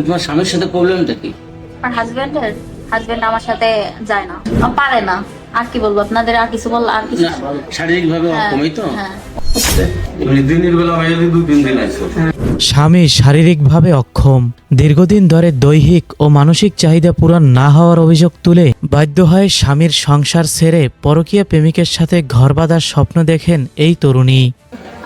তোমার স্বামীর সাথে প্রবলেমটা কি? আর হাজবেন্ড আমার সাথে যায় না, পারে না। আর কি বলবো আপনাদের, আর কিছু বল, আর কিছু না, শারীরিক ভাবে অক্ষমই তো। হ্যাঁ। দিনের বেলা মেয়েদের 2-3 দিন আছে। স্বামী শারীরিকভাবে অক্ষম, দীর্ঘদিন ধরে দৈহিক ও মানসিক চাহিদা পূরণ না হওয়ার অভিযোগ তুলে বাধ্য হয়ে স্বামীর সংসার ছেড়ে পরকীয়া প্রেমিকের সাথে ঘর বাঁধার স্বপ্ন দেখেন এই তরুণী।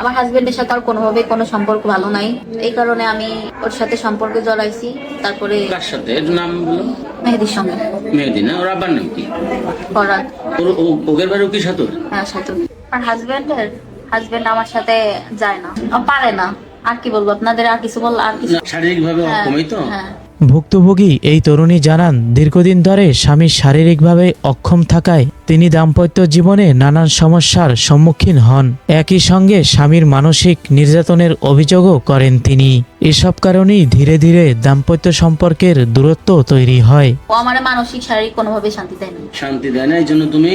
আমার হাজবেন্ডের সাথে আর কোনোভাবে কোনো সম্পর্ক ভালো নাই, এই কারণে আমি ওর সাথে সম্পর্কে জড়াইছি। তারপরে কার সাথে? এর নাম বলো। মেহেদির সঙ্গে। মেহেদি না? ওর আব্বার নাম কি? ফরহাদ। ওদের বাড়িও কি সাথর? হ্যাঁ, সাথে। আর হাজবেন্ড আমার সাথে যায় না, পারে না। আর কি বলবো আপনাদের, আর কিছু বল, আর কিছু না, শারীরিক ভাবে অক্ষমই তো। হ্যাঁ। ভুক্তভোগী এই তরুণী জানান, দীর্ঘদিন ধরে স্বামী শারীরিকভাবে অক্ষম থাকায় তিনি দাম্পত্য জীবনে নানান সমস্যার সম্মুখীন হন। একই সঙ্গে স্বামীর মানসিক নির্যাতনের অভিযোগও করেন তিনি। এসব কারণেই ধীরে ধীরে দাম্পত্য সম্পর্কের দূরত্ব তৈরি হয়। ও আমার মানসিক শারীরিক কোনোভাবে শান্তি দেয় না। শান্তি দেয় না, এই জন্য তুমি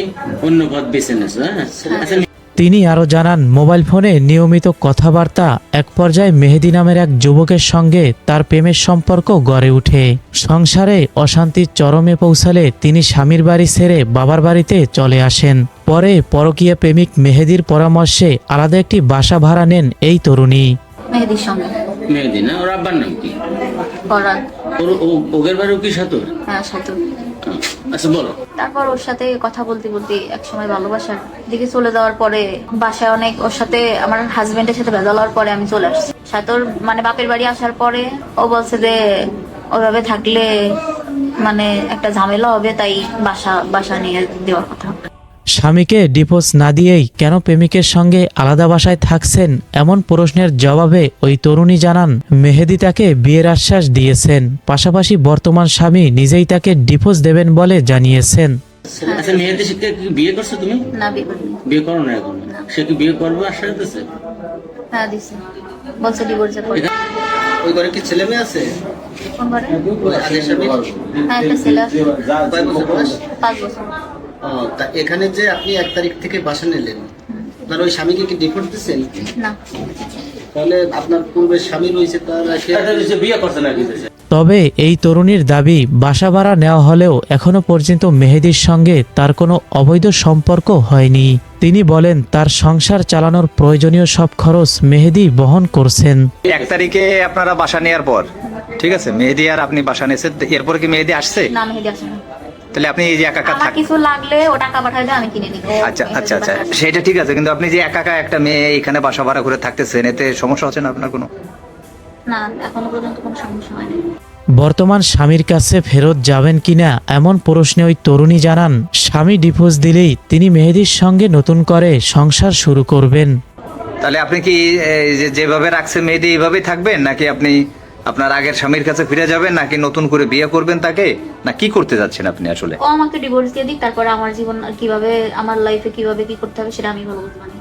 অন্য পথ বেছে নেছো। হ্যাঁ, আচ্ছা। তিনি আরও জানান, মোবাইল ফোনে নিয়মিত কথাবার্তা এক পর্যায়ে মেহেদি নামের এক যুবকের সঙ্গে তার প্রেমের সম্পর্ক গড়ে ওঠে। সংসারে অশান্তির চরমে পৌঁছালে তিনি স্বামীর বাড়ি ছেড়ে বাবার বাড়িতে চলে আসেন। পরে পরকীয়া প্রেমিক মেহেদির পরামর্শে আলাদা একটি বাসা ভাড়া নেন এই তরুণী। মেহেদির সঙ্গে। মেহেদি না? ওর আব্বার নাম কি? ফরহাদ। ওদের বাড়িও কি সাথর? হ্যাঁ, সাথে। আচ্ছা, বলো। তারপর ওর সাথে কথা বলতে বলতে একসময় ভালোবাসার দিকে চলে যাওয়ার পরে বাসায় অনেক ওর সাথে আমার হাজবেন্ডের সাথে ভেজাল হওয়ার পরে আমি চলে আসছি। সাথে ওর বাপের বাড়ি আসার পরে ও বলছে যে ওইভাবে থাকলে একটা ঝামেলা হবে, তাই বাসা নিয়ে দেওয়ার কথা। স্বামীকে ডিভোর্স না দিয়েই কেন প্রেমিকের সঙ্গে আলাদা বাসায় থাকছেন, এমন প্রশ্নের জবাবে ওই তরুণী জানান, মেহেদি তাকে বিয়ের আশ্বাস দিয়েছেন। পাশাপাশি বর্তমান স্বামী নিজেই তাকে ডিভোর্স দেবেন বলে জানিয়েছেন। আচ্ছা, মেহেদি কি বিয়ে করছো তুমি? না, বিয়ে করিনি। বিয়ে করো না এখন? সে কি বিয়ে করবে আশ্বাস দিচ্ছে? হ্যাঁ, দিছে, বলছে ডিভোর্সের পরে। ওই ঘরে কি ছেলে মেয়ে আছে? কোন ঘরে? আগের স্বামীর? হ্যাঁ, একটা ছেলে আছে। কয় বছর বয়স? 5 বছর। ও, তা এখানে যে আপনি 1 তারিখ থেকে বাসা নিলেন, আপনার ওই স্বামীকে কি ডিভোর্স দিচ্ছেন? না। তাহলে আপনার পূর্বের স্বামী রয়েছে, তার বিয়ে করছে নাকি? তবে এই তরুণীর দাবি, বাসা ভাড়া নেওয়া হলেও এখনো পর্যন্ত মেহেদির সঙ্গে তার কোনো অবৈধ সম্পর্ক হয়নি। তিনি বলেন, তার সংসার চালানোর প্রয়োজনীয় সব খরচ মেহেদি বহন করছেন। 1 তারিখে আপনারা বাসা নেওয়ার পর, ঠিক আছে, মেহেদি আর আপনি বাসা নিয়েছেন, এরপরে কি মেহেদি আসছে? না, মেহেদি আসে না। তাহলে আপনি এই যে একা একা আমার থাকেন। কিছু লাগলে ও টাকা পাঠাইলে আমি কিনে নিব। আচ্ছা আচ্ছা আচ্ছা, সেটা ঠিক আছে, কিন্তু আপনি যে একা একা একটা মেয়ে এখানে বাসা ভাড়া করে থাকতেছেন, এতে সমস্যা হচ্ছে না আপনার কোনো? না, এখনো পর্যন্ত কোনো সমস্যা হয়নি। বর্তমান স্বামীর কাছে ফেরত যাবেন কিনা এমন প্রশ্নে ওই তরুণী জানান, স্বামী ডিভোর্স দিলেই তিনি মেহেদির সঙ্গে নতুন করে সংসার শুরু করবেন। তাহলে আপনি কি যেভাবে রাখছেন মেহেদি এইভাবেই থাকবেন, নাকি আপনি আপনার আগের স্বামীর কাছে ফিরে যাবেন, নাকি নতুন করে বিয়ে করবেন তাকে, না কি করতে যাচ্ছেন আপনি আসলে? ও আমাকে ডিভোর্স দিয়ে দিক, তারপরে আমার জীবন কিভাবে, আমার লাইফে কিভাবে কি করতে হবে সেটা আমি ভালো বুঝতে পারি।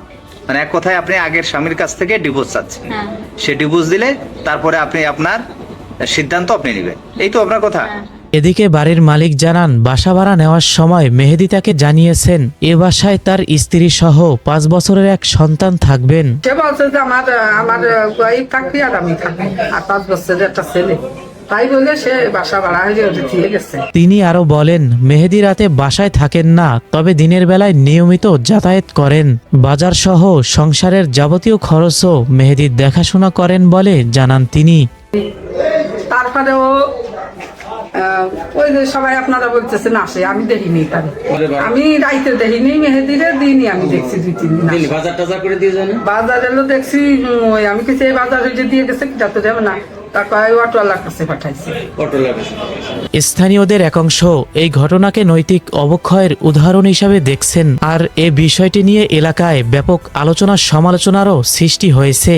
মানে এক কথায় আপনি আগের স্বামীর কাছ থেকে ডিভোর্স চাচ্ছেন। হ্যাঁ। সে ডিভোর্স দিলে তারপরে আপনি আপনার সিদ্ধান্ত আপনি নেবেন, এই তো আপনার কথা? হ্যাঁ। এদিকে বাড়ির মালিক জানান, বাসা ভাড়া নেওয়ার সময় মেহেদি তাকে জানিয়েছেন এ বাসায় তার স্ত্রী সহ 5 বছরের এক সন্তান থাকবেন। সে বলছে যে আমার ওয়াইফ থাকবে আর আমি থাকবো, আর 5 বছরের একটা ছেলে, তাই বলে সে বাসা ভাড়া হয়ে দিয়ে গেছে। তিনি আরো বলেন, মেহেদি রাতে বাসায় থাকেন না, তবে দিনের বেলায় নিয়মিত যাতায়াত করেন। বাজার সহ সংসারের যাবতীয় খরচও মেহেদির দেখাশোনা করেন বলে জানান তিনি। তারপরে ও ওই যে সবাই আপনারা বলতেছেন আসে, আমি দেখিনি তারে, আমি রাইতে দেখিনি, মেহেদিরে দিনই আমি দেখছি 2-3 দিন। বাজার টাজার করে দিয়ে যায় না? বাজার এলো দেখছি, আমি কিছু এই বাজার হয়ে দিয়ে গেছে, যাতে যাবে না, তারপর অটোওয়ালার কাছে পাঠাইছে। স্থানীয়দের একাংশ এই ঘটনাকে নৈতিক অবক্ষয়ের উদাহরণ হিসাবে দেখছেন, আর এ বিষয়টি নিয়ে এলাকায় ব্যাপক আলোচনা সমালোচনারও সৃষ্টি হয়েছে।